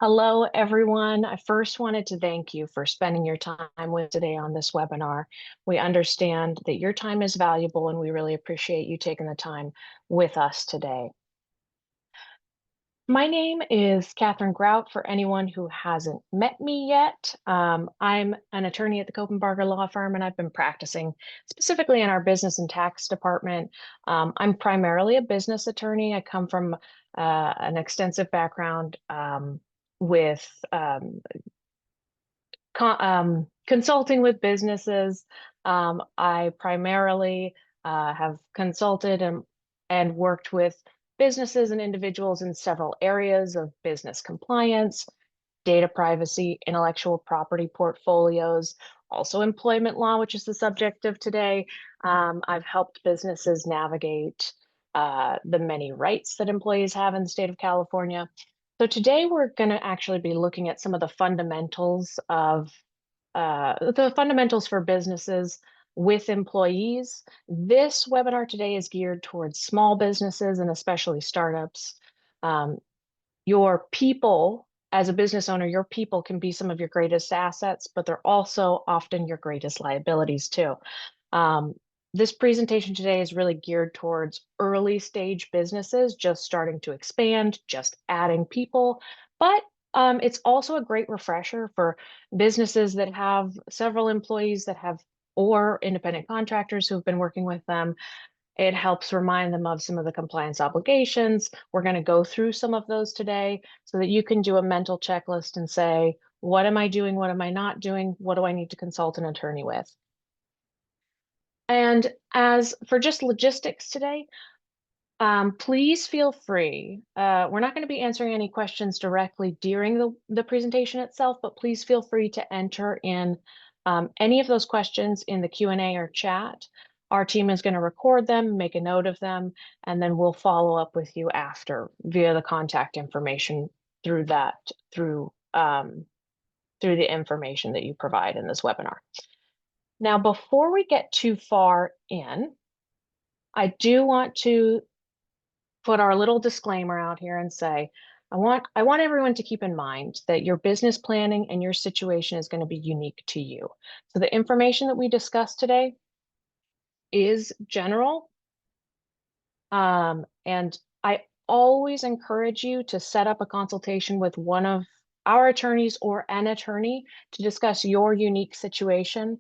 Hello, everyone. I first wanted to thank you for spending your time with today on this webinar. We understand that your time is valuable and we really appreciate you taking the time with us today. My name is Katherine Grout for anyone who hasn't met me yet. I'm an attorney at the Copenbarger law firm and I've been practicing specifically in our business and tax department. I'm primarily a business attorney. I come from an extensive background with consulting with businesses. I primarily have consulted and worked with businesses and individuals in several areas of business compliance, data privacy, intellectual property portfolios, also employment law, which is the subject of today. I've helped businesses navigate the many rights that employees have in the state of California. So today we're going to actually be looking at some of the fundamentals for businesses with employees. This webinar today is geared towards small businesses and especially startups. Your people, as a business owner, your people can be some of your greatest assets, but they're also often your greatest liabilities too. This presentation today is really geared towards early stage businesses, just starting to expand, just adding people, but it's also a great refresher for businesses that have several employees or independent contractors who've been working with them. It helps remind them of some of the compliance obligations. We're going to go through some of those today so that you can do a mental checklist and say, what am I doing? What am I not doing? What do I need to consult an attorney with? And as for just logistics today, please feel free. We're not going to be answering any questions directly during the presentation itself, but please feel free to enter in any of those questions in the Q&A or chat. Our team is going to record them, make a note of them, and then we'll follow up with you after via the contact information through the information that you provide in this webinar. Now, before we get too far in, I do want to put our little disclaimer out here and say, I want everyone to keep in mind that your business planning and your situation is going to be unique to you. So the information that we discussed today is general. And I always encourage you to set up a consultation with one of our attorneys or an attorney to discuss your unique situation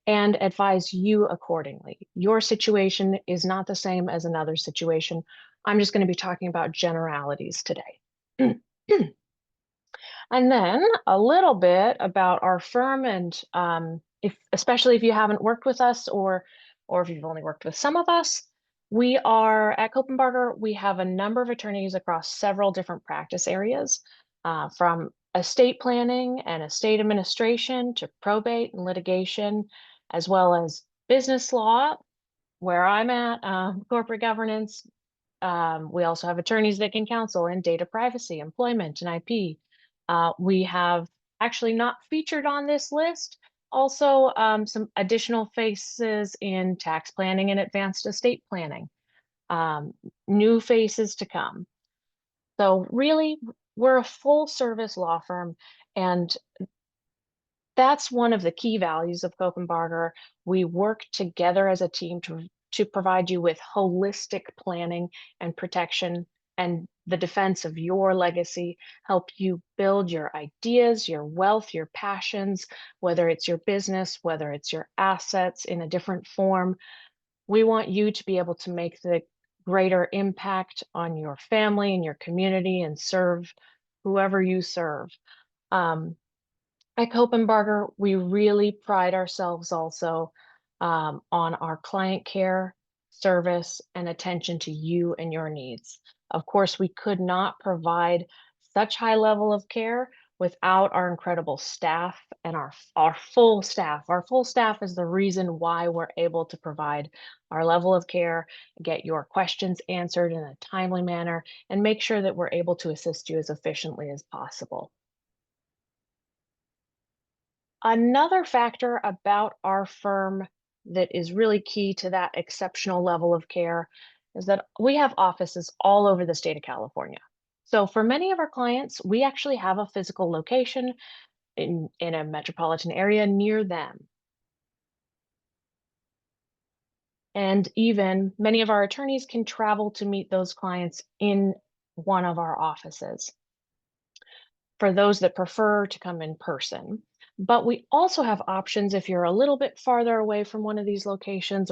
and advise you accordingly. Your situation is not the same as another situation. I'm just going to be talking about generalities today. And then a little bit about our firm, and especially if you haven't worked with us or if you've only worked with some of us, we are at Copenbarger. We have a number of attorneys across several different practice areas, from estate planning and estate administration to probate and litigation, as well as business law, where I'm at, corporate governance. We also have attorneys that can counsel in data privacy, employment, and IP. We have actually not featured on this list, also some additional faces in tax planning and advanced estate planning, new faces to come. So really, we're a full service law firm, and that's one of the key values of Copenbarger. We work together as a team to provide you with holistic planning and protection and the defense of your legacy, help you build your ideas, your wealth, your passions, whether it's your business, whether it's your assets in a different form. We want you to be able to make the greater impact on your family and your community and serve whoever you serve. At Copenbarger, we really pride ourselves also on our client care, service, and attention to you and your needs. Of course, we could not provide such high level of care without our incredible staff and our full staff. Our full staff is the reason why we're able to provide our level of care, get your questions answered in a timely manner, and make sure that we're able to assist you as efficiently as possible. Another factor about our firm that is really key to that exceptional level of care is that we have offices all over the state of California. So for many of our clients, we actually have a physical location in a metropolitan area near them. And even many of our attorneys can travel to meet those clients in one of our offices for those that prefer to come in person. But we also have options if you're a little bit farther away from one of these locations,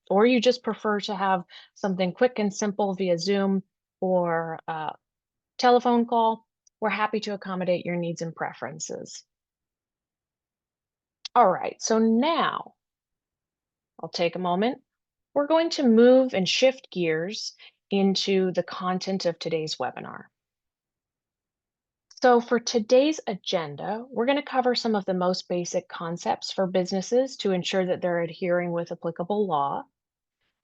or you just prefer to have something quick and simple via Zoom or telephone call. We're happy to accommodate your needs and preferences. All right, so now I'll take a moment. We're going to move and shift gears into the content of today's webinar. So for today's agenda, we're going to cover some of the most basic concepts for businesses to ensure that they're adhering with applicable law.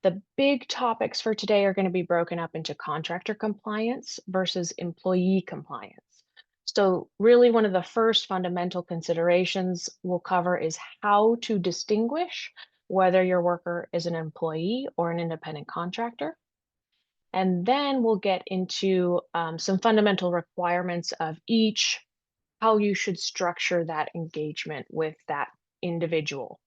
The big topics for today are going to be broken up into contractor compliance versus employee compliance. So really one of the first fundamental considerations we'll cover is how to distinguish whether your worker is an employee or an independent contractor. And then we'll get into some fundamental requirements of each, how you should structure that engagement with that individual.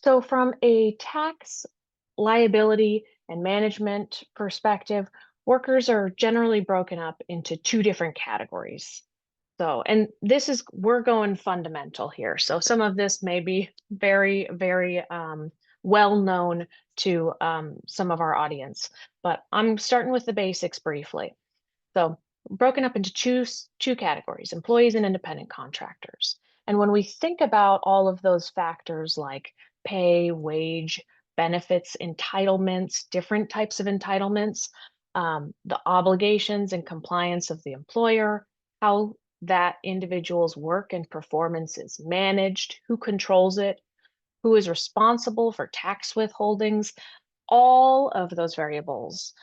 So from a tax liability and management perspective, workers are generally broken up into two different categories. So, and we're going fundamental here. So some of this may be very, very well known to some of our audience, but I'm starting with the basics briefly. So broken up into two categories, employees and independent contractors. And when we think about all of those factors like pay, wage, benefits, entitlements, different types of entitlements, the obligations and compliance of the employer, how that individual's work and performance is managed, who controls it, who is responsible for tax withholdings, all of those variables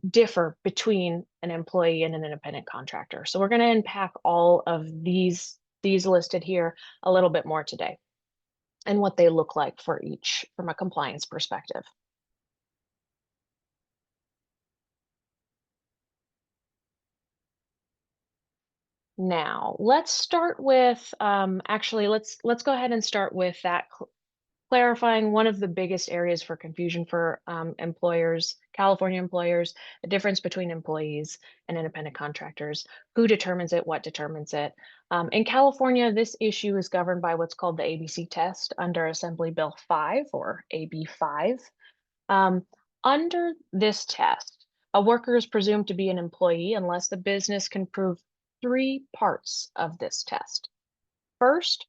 differ between an employee and an independent contractor. So we're going to unpack all of these listed here a little bit more today and what they look like for each from a compliance perspective. Now, let's start with actually let's go ahead and start with that clarifying one of the biggest areas for confusion for employers, California employers, the difference between employees and independent contractors, who determines it, what determines it. In California, this issue is governed by what's called the ABC test under Assembly Bill 5 or AB 5. Under this test, a worker is presumed to be an employee unless the business can prove three parts of this test. First,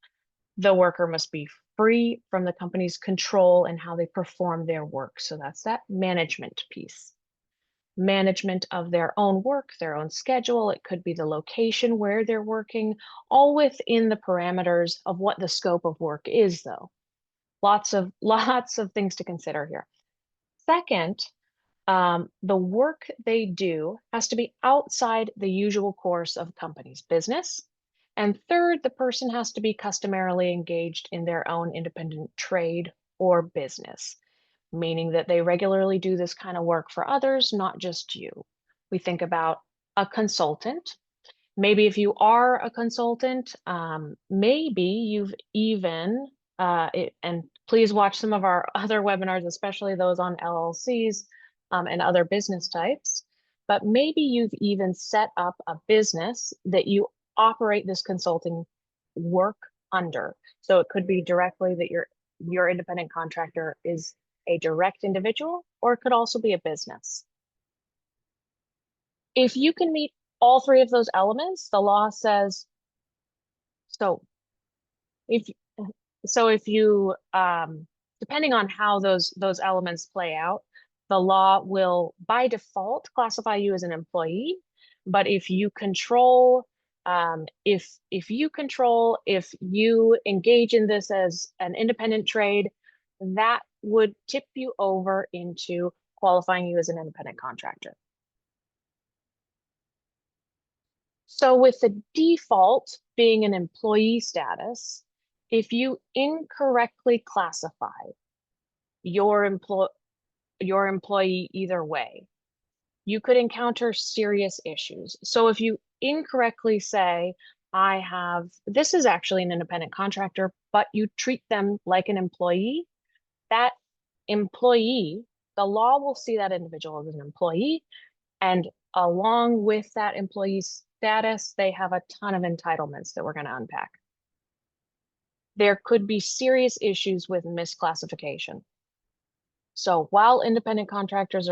the worker must be free from the company's control and how they perform their work. So that's that management piece. Management of their own work, their own schedule. It could be the location where they're working, all within the parameters of what the scope of work is, though. Lots of things to consider here. Second, the work they do has to be outside the usual course of company's business. And third, the person has to be customarily engaged in their own independent trade or business, meaning that they regularly do this kind of work for others, not just you. We think about a consultant. Maybe if you are a consultant, maybe you've even, and please watch some of our other webinars, especially those on LLCs and other business types, but maybe you've even set up a business that you operate this consulting work under. So it could be directly that your independent contractor is a direct individual, or it could also be a business. If you can meet all three of those elements, the law says, so if you depending on how those elements play out, the law will by default classify you as an employee. But if you control, if you engage in this as an independent trade, that would tip you over into qualifying you as an independent contractor. So with the default being an employee status, if you incorrectly classify your employee either way. You could encounter serious issues. So if you incorrectly say, this is actually an independent contractor, but you treat them like an employee, that employee, the law will see that individual as an employee, and along with that employee's status, they have a ton of entitlements that we're going to unpack. There could be serious issues with misclassification. So while independent contractors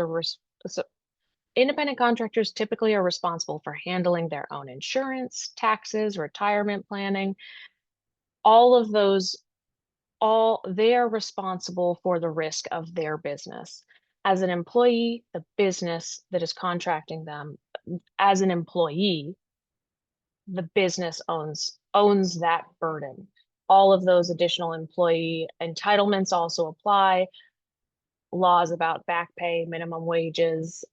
typically are responsible for handling their own insurance, taxes, retirement planning, all of those, they are responsible for the risk of their business. As an employee, the business that is contracting them, as an employee, the business owns that burden. All of those additional employee entitlements also apply. Laws about back pay, minimum wages,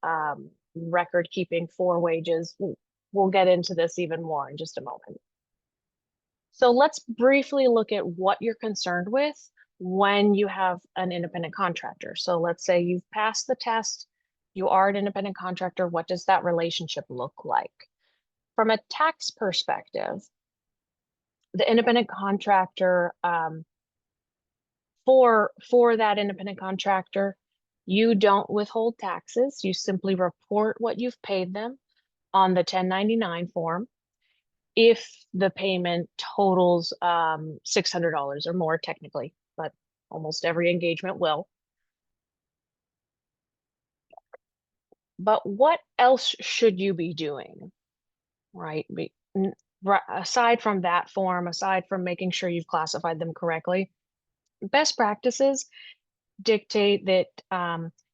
record keeping for wages. We'll get into this even more in just a moment. So let's briefly look at what you're concerned with when you have an independent contractor. So let's say you've passed the test, you are an independent contractor. What does that relationship look like? From a tax perspective, the independent contractor, for that independent contractor, you don't withhold taxes. You simply report what you've paid them on the 1099 form. If the payment totals $600 or more, technically, but almost every engagement will. But what else should you be doing, right? Aside from that form, aside from making sure you've classified them correctly, best practices dictate that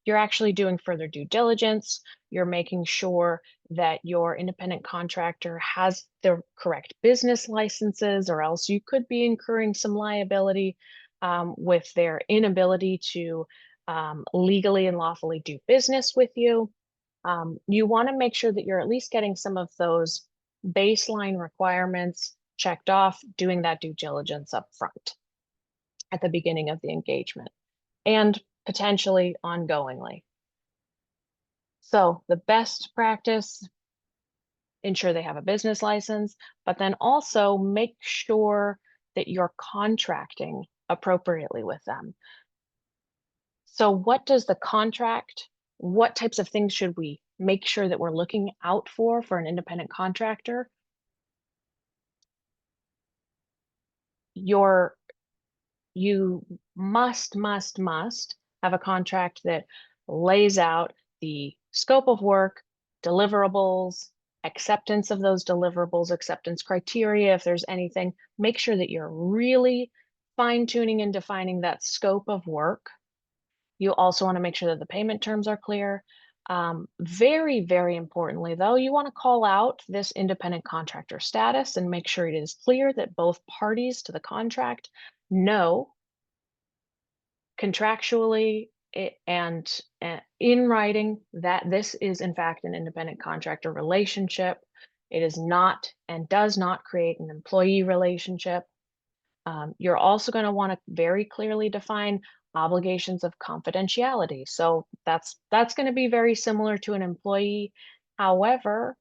you're actually doing further due diligence. You're making sure that your independent contractor has the correct business licenses, or else you could be incurring some liability with their inability to legally and lawfully do business with you. You want to make sure that you're at least getting some of those baseline requirements checked off, doing that due diligence up front at the beginning of the engagement, and potentially ongoingly. So the best practice, ensure they have a business license, but then also make sure that you're contracting appropriately with them. So what types of things should we make sure that we're looking out for an independent contractor? You must have a contract that lays out the scope of work, deliverables, acceptance of those deliverables, acceptance criteria. If there's anything, make sure that you're really fine-tuning and defining that scope of work. You also want to make sure that the payment terms are clear. Very, very importantly, though, you want to call out this independent contractor status and make sure it is clear that both parties to the contract know contractually and in writing that this is in fact an independent contractor relationship. It is not and does not create an employee relationship. You're also going to want to very clearly define obligations of confidentiality. So that's going to be very similar to an employee. However,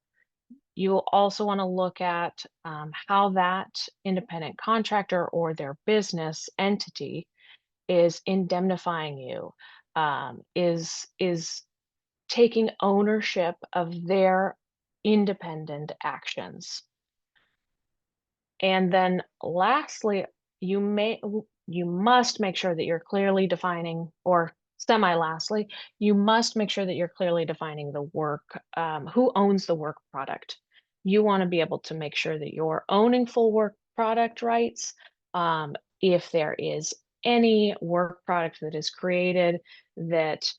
you also want to look at how that independent contractor or their business entity is indemnifying you, is taking ownership of their independent actions. And then lastly, you must make sure that you're clearly defining, or semi-lastly, you must make sure that you're clearly defining the work, who owns the work product. You want to be able to make sure that you're owning full work product rights. If there is any work product that is created that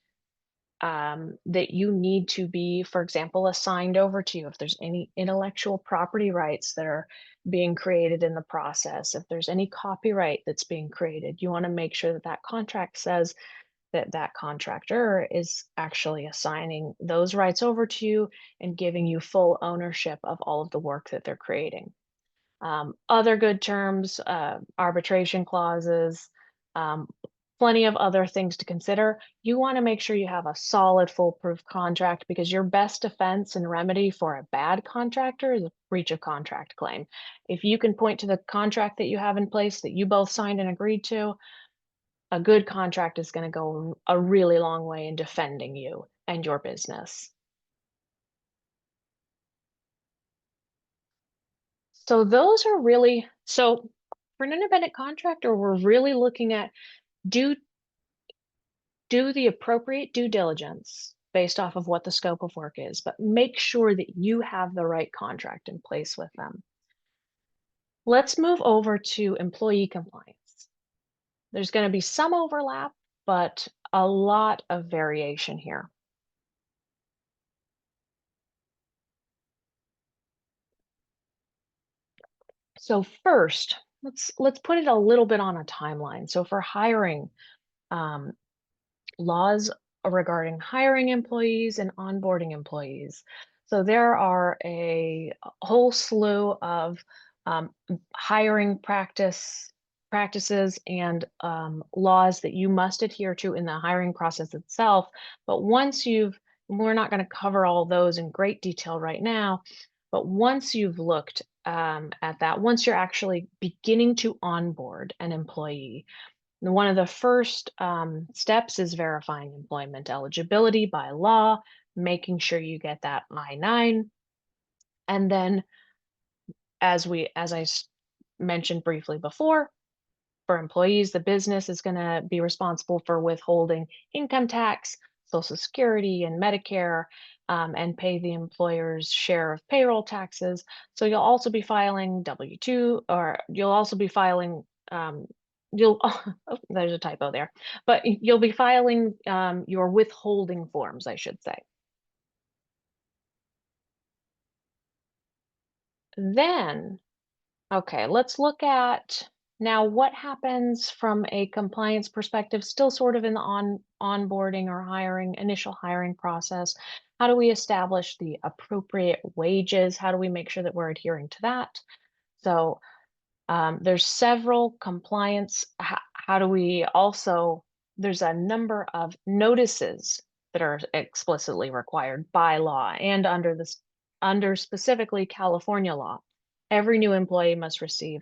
you need to be, for example, assigned over to you, if there's any intellectual property rights that are being created in the process, if there's any copyright that's being created, you want to make sure that that contract says that that contractor is actually assigning those rights over to you and giving you full ownership of all of the work that they're creating. Other good terms, arbitration clauses, plenty of other things to consider. You want to make sure you have a solid, foolproof contract because your best defense and remedy for a bad contractor is a breach of contract claim. If you can point to the contract that you have in place that you both signed and agreed to, a good contract is going to go a really long way in defending you and your business. So those are really, so for an independent contractor, we're really looking at do the appropriate due diligence based off of what the scope of work is, but make sure that you have the right contract in place with them. Let's move over to employee compliance. There's going to be some overlap, but a lot of variation here. So first, let's put it a little bit on a timeline. So for hiring, um, laws regarding hiring employees and onboarding employees. So there are a whole slew of hiring practices and laws that you must adhere to in the hiring process itself. But we're not going to cover all those in great detail right now, but once you've looked at that, once you're actually beginning to onboard an employee, one of the first steps is verifying employment eligibility by law, making sure you get that I-9. And then as I mentioned briefly before, for employees, the business is going to be responsible for withholding income tax, Social Security, and Medicare, and pay the employer's share of payroll taxes. So you'll also be filing W-2, or you'll also be filing, oh, there's a typo there, but you'll be filing your withholding forms, I should say. Then, okay, let's look at now what happens from a compliance perspective, still sort of in the onboarding or initial hiring process. How do we establish the appropriate wages? How do we make sure that we're adhering to that? So there's several compliance. How do we also, there's a number of notices that are explicitly required by law and under specifically California law. Every new employee must receive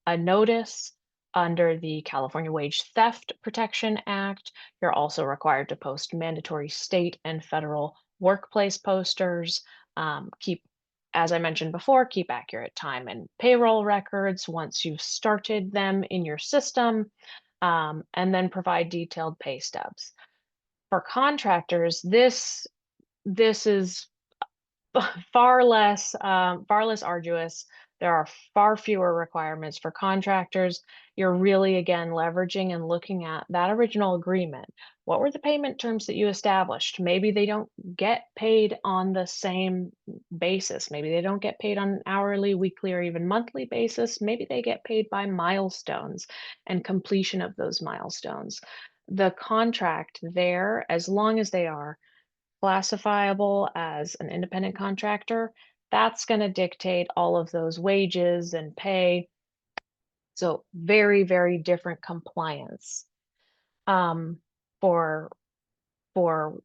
a notice under the California Wage Theft Protection Act. You're also required to post mandatory state and federal workplace posters, keep, as I mentioned before, keep accurate time and payroll records once you've started them in your system, and then provide detailed pay stubs. For contractors, this is far less arduous. There are far fewer requirements for contractors. You're really, again, leveraging and looking at that original agreement. What were the payment terms that you established? Maybe they don't get paid on the same basis. Maybe they don't get paid on an hourly, weekly, or even monthly basis. Maybe they get paid by milestones and completion of those milestones. The contract there, as long as they are classifiable as an independent contractor, that's going to dictate all of those wages and pay. So very, very different compliance um, for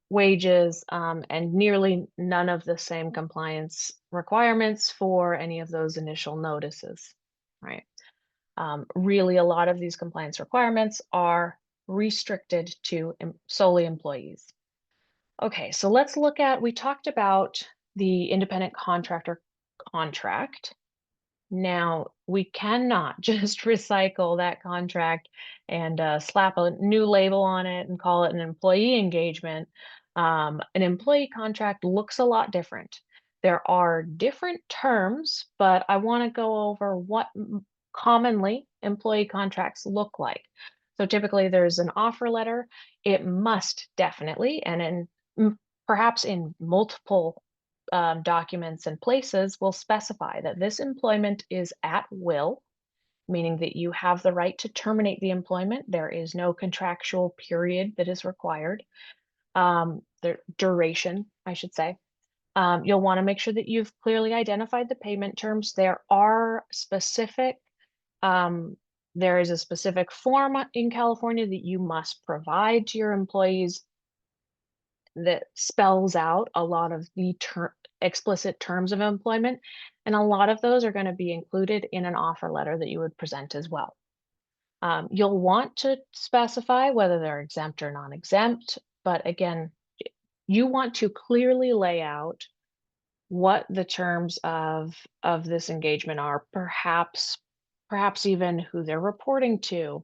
wages, and nearly none of the same compliance requirements for any of those initial notices, right? Really, a lot of these compliance requirements are restricted to solely employees. Okay, so let's look at, we talked about the independent contractor contract. Now, we cannot just recycle that contract and slap a new label on it and call it an employee engagement. An employee contract looks a lot different. There are different terms, but I want to go over what commonly employee contracts look like. So typically there's an offer letter. It must definitely, and perhaps in multiple documents and places, will specify that this employment is at will, meaning that you have the right to terminate the employment. There is no contractual period that is required. The duration, I should say. You'll want to make sure that you've clearly identified the payment terms. There are specific There is a specific form in California that you must provide to your employees that spells out a lot of the explicit terms of employment, and a lot of those are going to be included in an offer letter that you would present as well. You'll want to specify whether they're exempt or non-exempt, but again, you want to clearly lay out what the terms of this engagement are, perhaps even who they're reporting to,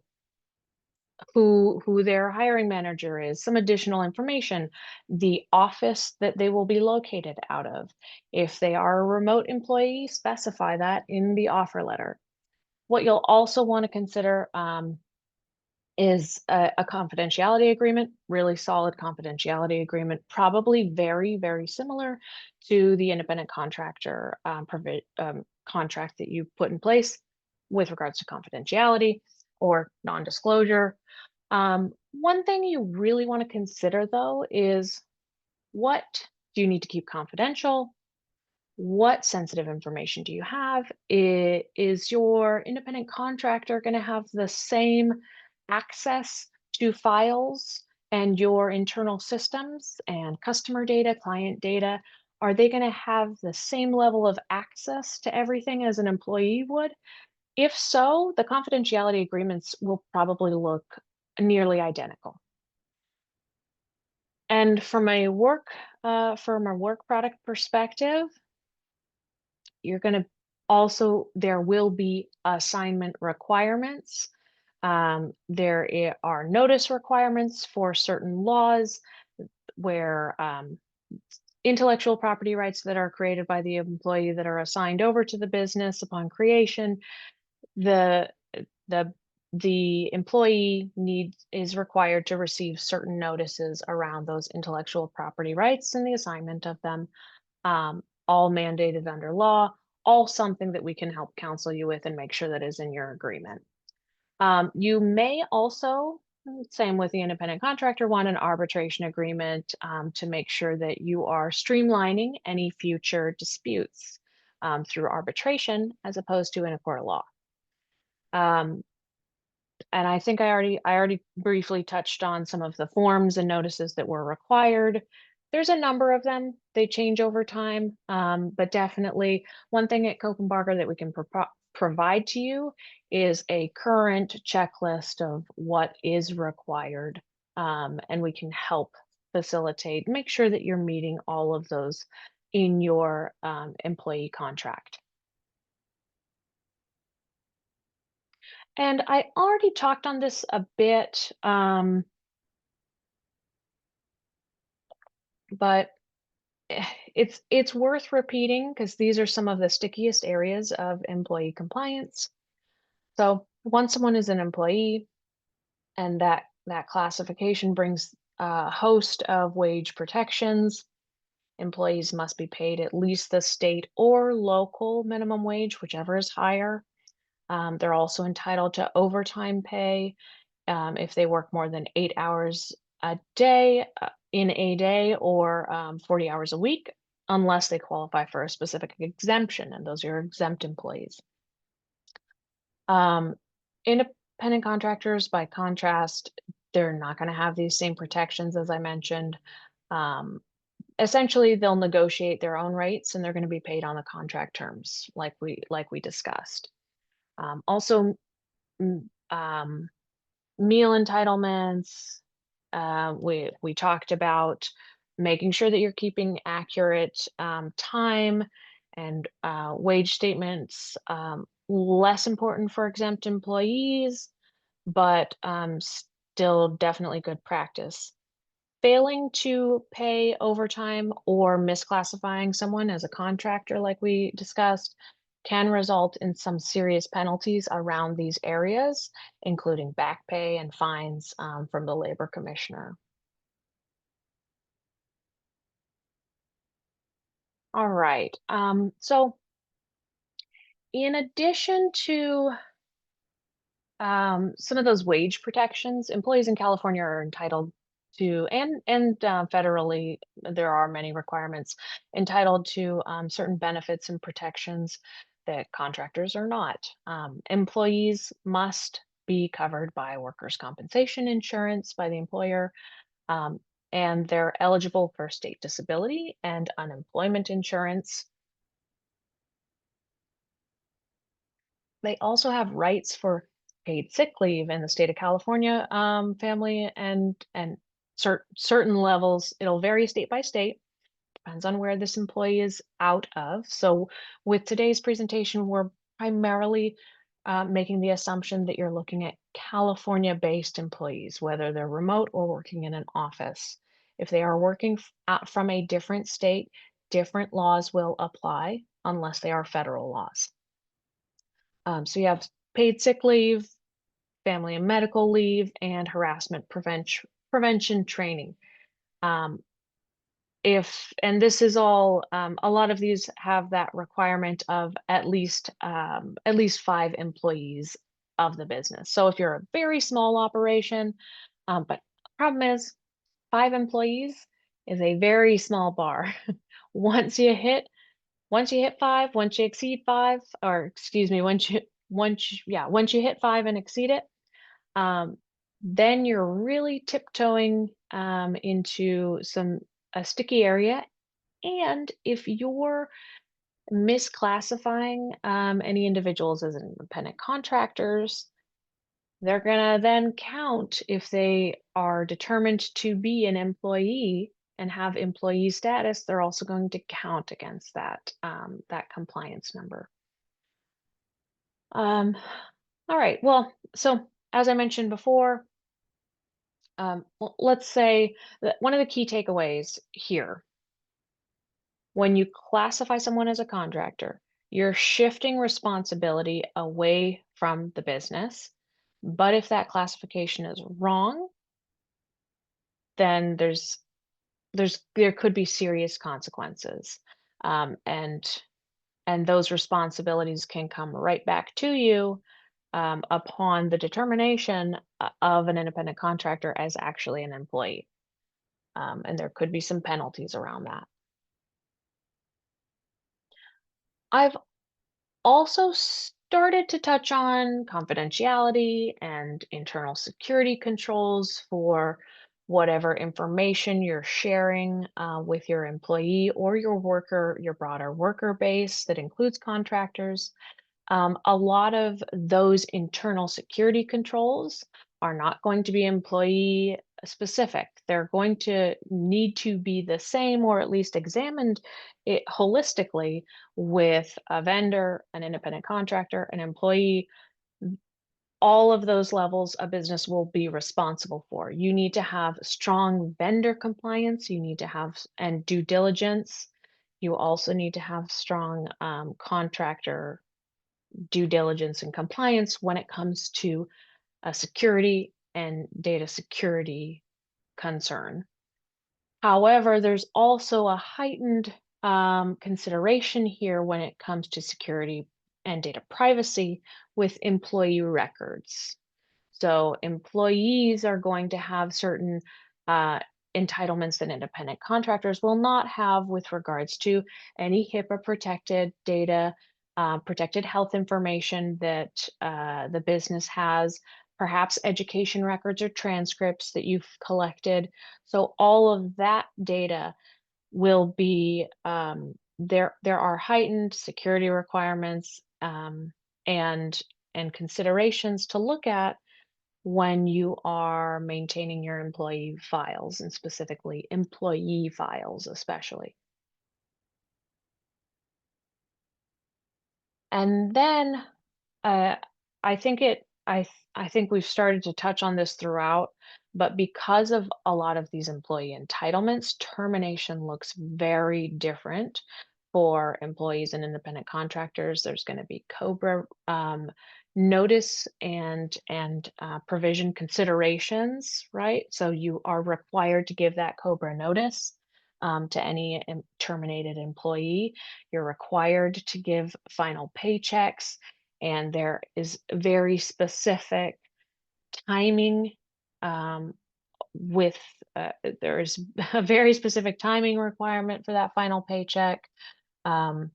who their hiring manager is, some additional information, the office that they will be located out of. If they are a remote employee, specify that in the offer letter. What you'll also want to consider is a confidentiality agreement, really solid confidentiality agreement, probably very, very similar to the independent contractor contract that you put in place with regards to confidentiality or non-disclosure. One thing you really want to consider, though, is what do you need to keep confidential? What sensitive information do you have? Is your independent contractor going to have the same access to files and your internal systems and customer data, client data? Are they going to have the same level of access to everything as an employee would? If so, the confidentiality agreements will probably look nearly identical. And from a work product perspective, you're going to there will be assignment requirements. There are notice requirements for certain laws where intellectual property rights that are created by the employee that are assigned over to the business upon creation, the the employee is required to receive certain notices around those intellectual property rights and the assignment of them, all mandated under law, all something that we can help counsel you with and make sure that is in your agreement. You may also, same with the independent contractor, want an arbitration agreement to make sure that you are streamlining any future disputes through arbitration as opposed to in a court of law. And I think I already briefly touched on some of the forms and notices that were required. There's a number of them. They change over time, but definitely one thing at Copenbarger that we can provide to you is a current checklist of what is required, and we can help facilitate, make sure that you're meeting all of those in your employee contract. And I already talked on this a bit, but it's worth repeating because these are some of the stickiest areas of employee compliance. So once someone is an employee, and that classification brings a host of wage protections. Employees must be paid at least the state or local minimum wage, whichever is higher. They're also entitled to overtime pay if they work more than 8 hours a day in a day or 40 hours a week, unless they qualify for a specific exemption, and those are exempt employees. Independent contractors, by contrast, they're not going to have these same protections as I mentioned. Essentially, they'll negotiate their own rates, and they're going to be paid on the contract terms, like we discussed. Also, meal entitlements. We talked about making sure that you're keeping accurate time and wage statements. Less important for exempt employees, but still definitely good practice. Failing to pay overtime or misclassifying someone as a contractor, like we discussed, can result in some serious penalties around these areas, including back pay and fines from the labor commissioner. All right. So in addition to some of those wage protections, employees in California are entitled to, and federally, there are many requirements, entitled to certain benefits and protections that contractors are not. Employees must be covered by workers' compensation insurance by the employer, um, and they're eligible for state disability and unemployment insurance. They also have rights for paid sick leave in the state of California, family and certain levels. It'll vary state by state, depends on where this employee is out of. So with today's presentation, we're primarily making the assumption that you're looking at California-based employees, whether they're remote or working in an office. If they are working out from a different state, different laws will apply unless they are federal laws. So you have paid sick leave, family and medical leave, and harassment prevention training. Um, and this is all, a lot of these have that requirement of at least 5 employees of the business. So if you're a very small operation, but the problem is 5 employees is a very small bar. Once you hit once you hit 5, once you exceed 5, or excuse me, once you hit 5 and exceed it, um, then you're really tiptoeing into a sticky area. And if you're misclassifying any individuals as independent contractors, they're gonna then count if they are determined to be an employee and have employee status. They're also going to count against that compliance number. Um, all right. Well, so as I mentioned before, let's say that one of the key takeaways here, when you classify someone as a contractor, you're shifting responsibility away from the business. But if that classification is wrong, then there could be serious consequences, and those responsibilities can come right back to you upon the determination of an independent contractor as actually an employee, and there could be some penalties around that. I've also started to touch on confidentiality and internal security controls for whatever information you're sharing with your employee or your broader worker base that includes contractors. A lot of those internal security controls are not going to be employee specific. They're going to need to be the same or at least examined holistically with a vendor, an independent contractor, an employee. All of those levels a business will be responsible for. You need to have strong vendor compliance. You need to have and due diligence. You also need to have strong contractor due diligence and compliance when it comes to a security and data security concern. However, there's also a heightened consideration here when it comes to security and data privacy with employee records. So employees are going to have certain uh, entitlements that independent contractors will not have with regards to any HIPAA protected data, protected health information that the business has, perhaps education records or transcripts that you've collected. So all of that data will be there. There are heightened security requirements and considerations to look at when you are maintaining your employee files, and specifically employee files especially. And then uh, I think we've started to touch on this throughout, but because of a lot of these employee entitlements, termination looks very different for employees and independent contractors. There's going to be COBRA notice and provision considerations, right? So you are required to give that COBRA notice to any terminated employee. You're required to give final paychecks, and there is very specific timing with there's a very specific timing requirement for that final paycheck. Um,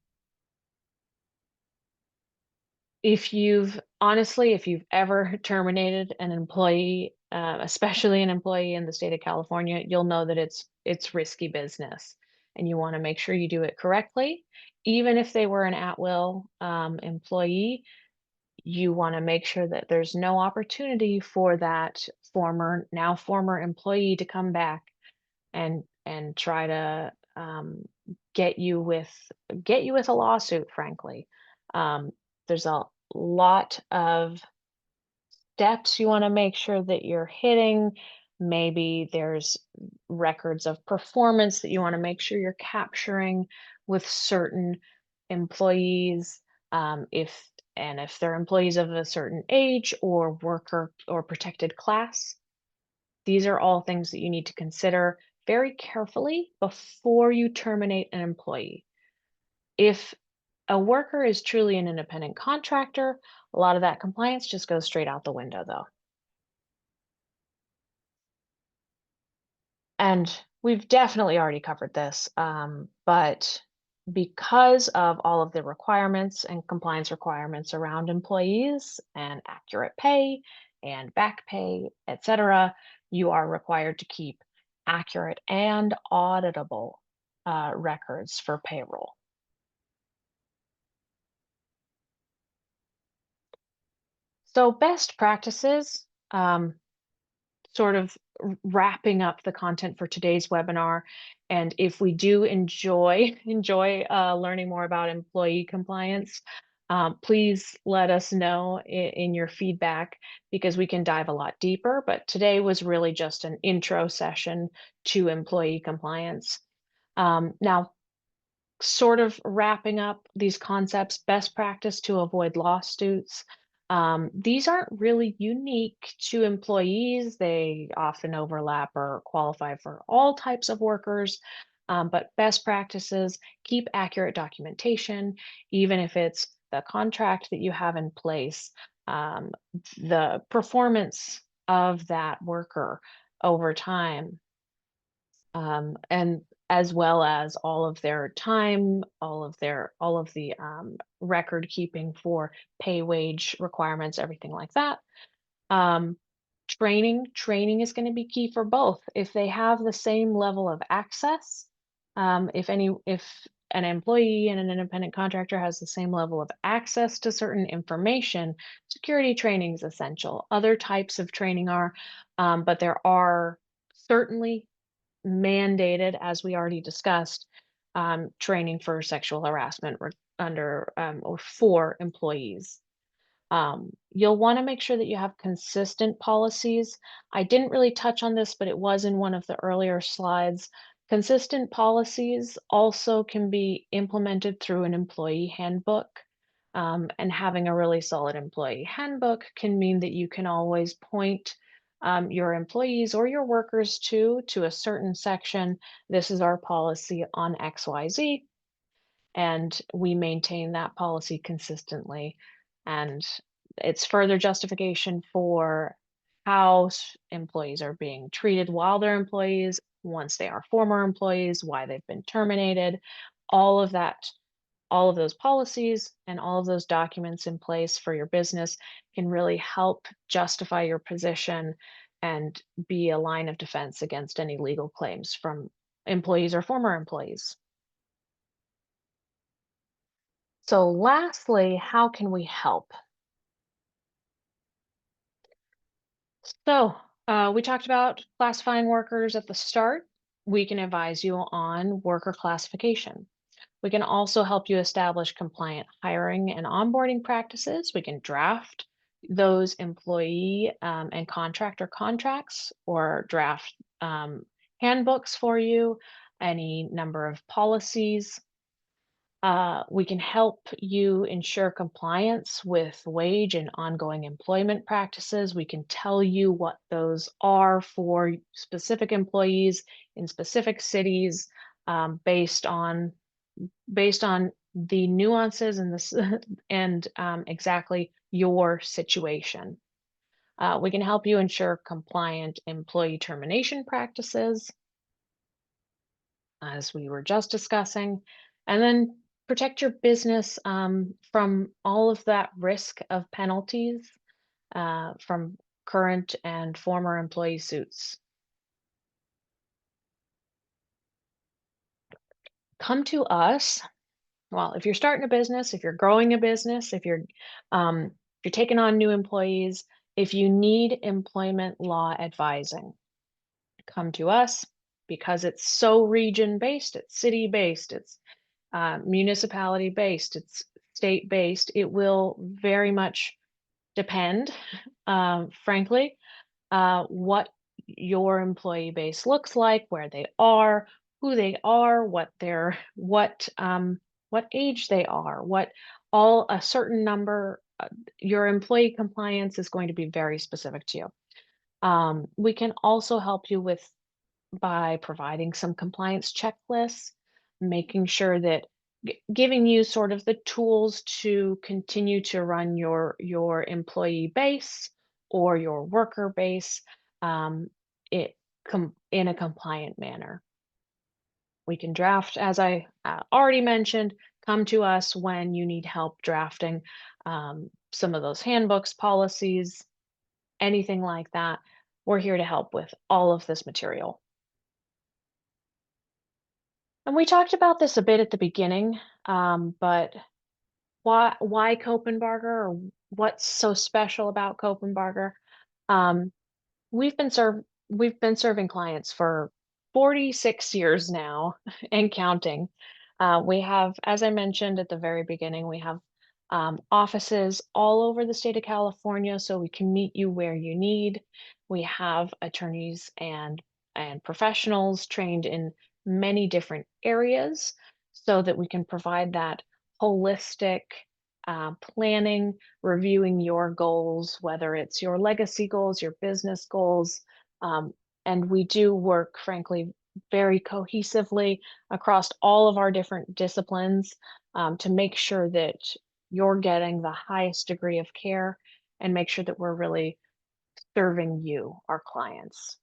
if you've ever terminated an employee, especially an employee in the state of California, you'll know that it's risky business, and you want to make sure you do it correctly. Even if they were an at-will employee, you want to make sure that there's no opportunity for that now former employee to come back and try to get you with a lawsuit, frankly. Um, there's a lot of steps you want to make sure that you're hitting. Maybe there's records of performance that you want to make sure you're capturing with certain employees. If they're employees of a certain age or worker or protected class, these are all things that you need to consider very carefully before you terminate an employee. If a worker is truly an independent contractor, a lot of that compliance just goes straight out the window, though. And we've definitely already covered this, but because of all of the requirements and compliance requirements around employees and accurate pay and back pay, etc., you are required to keep accurate and auditable records for payroll. So, best practices, sort of wrapping up the content for today's webinar. And if we do enjoy learning more about employee compliance, please let us know in your feedback because we can dive a lot deeper. But today was really just an intro session to employee compliance. Now, sort of wrapping up these concepts, best practice to avoid lawsuits. These aren't really unique to employees. They often overlap or qualify for all types of workers. But best practices, keep accurate documentation, even if it's the contract that you have in place, um, the performance of that worker over time, and as well as all of their time, all of the record keeping for pay wage requirements, everything like that. Um, training is going to be key for both. If they have the same level of access, if an employee and an independent contractor has the same level of access to certain information, security training is essential. Other types of training are, but there are certainly mandated, as we already discussed, training for sexual harassment under or for employees. You'll want to make sure that you have consistent policies. I didn't really touch on this, but it was in one of the earlier slides. Consistent policies also can be implemented through an employee handbook. And having a really solid employee handbook can mean that you can always point your employees or your workers to a certain section. This is our policy on XYZ, and we maintain that policy consistently. And it's further justification for how employees are being treated while they're employees, once they are former employees, why they've been terminated, all of that, all of those policies and all of those documents in place for your business can really help justify your position and be a line of defense against any legal claims from employees or former employees. So lastly, how can we help? So we talked about classifying workers at the start. We can advise you on worker classification. We can also help you establish compliant hiring and onboarding practices. We can draft those employee and contractor contracts or draft handbooks for you, any number of policies. We can help you ensure compliance with wage and ongoing employment practices. We can tell you what those are for specific employees in specific cities, based on the nuances and this and exactly your situation. We can help you ensure compliant employee termination practices, as we were just discussing, and then protect your business from all of that risk of penalties from current and former employee suits. Come to us. Well, if you're starting a business, if you're growing a business, if you're taking on new employees, if you need employment law advising, come to us because it's so region based, it's city based, it's municipality based, it's state based. It will very much depend, frankly, what your employee base looks like, where they are, who they are, what age they are, what all a certain number. Your employee compliance is going to be very specific to you. We can also help you with by providing some compliance checklists, making sure that giving you sort of the tools to continue to run your employee base or your worker base um, in a compliant manner. We can draft, as I already mentioned, come to us when you need help drafting some of those handbooks, policies, anything like that. We're here to help with all of this material. And we talked about this a bit at the beginning, but why Copenbarger or what's so special about Copenbarger? Um, we've been serving clients for 46 years now and counting. We have, as I mentioned at the very beginning, we have offices all over the state of California, so we can meet you where you need. We have attorneys and professionals trained in many different areas so that we can provide that holistic planning, reviewing your goals, whether it's your legacy goals, your business goals. Um, and we do work, frankly, very cohesively across all of our different disciplines to make sure that you're getting the highest degree of care and make sure that we're really serving you, our clients.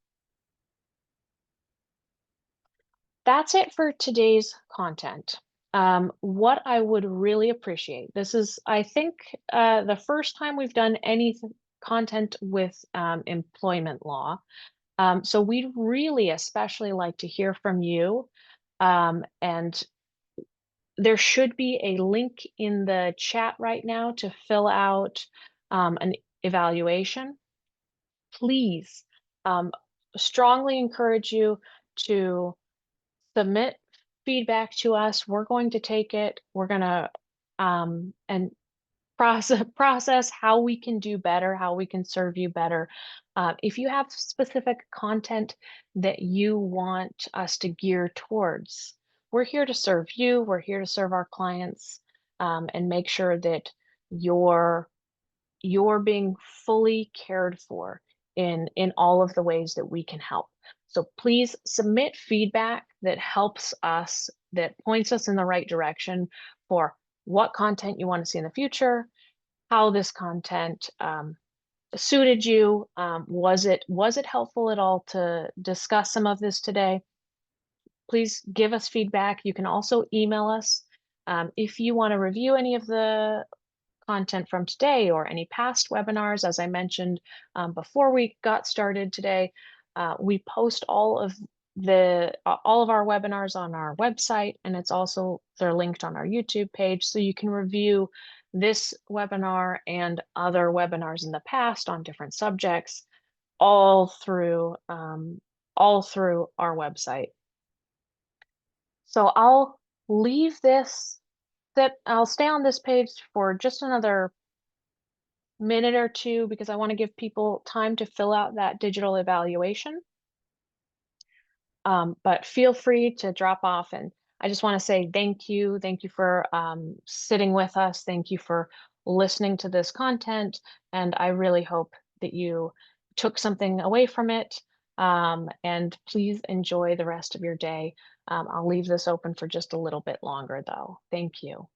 That's it for today's content. What I would really appreciate, this is, I think, the first time we've done any content with employment law. So we'd really especially like to hear from you. And there should be a link in the chat right now to fill out an evaluation. Please, strongly encourage you to submit feedback to us. We're going to take it. We're going to and process how we can do better, how we can serve you better. If you have specific content that you want us to gear towards, we're here to serve you. We're here to serve our clients and make sure that you're you're being fully cared for in all of the ways that we can help. So please submit feedback that helps us, that points us in the right direction for what content you want to see in the future, how this content suited you. Was it helpful at all to discuss some of this today? Please give us feedback. You can also email us if you want to review any of the content from today or any past webinars. As I mentioned before we got started today, we post all of our webinars on our website, and they're linked on our YouTube page, so you can review this webinar and other webinars in the past on different subjects, all through our website. So I'll leave this. I'll stay on this page for just another minute or two because I want to give people time to fill out that digital evaluation. But feel free to drop off, and I just want to say thank you. Thank you for sitting with us. Thank you for listening to this content, and I really hope that you took something away from it. And please enjoy the rest of your day. I'll leave this open for just a little bit longer, though. Thank you.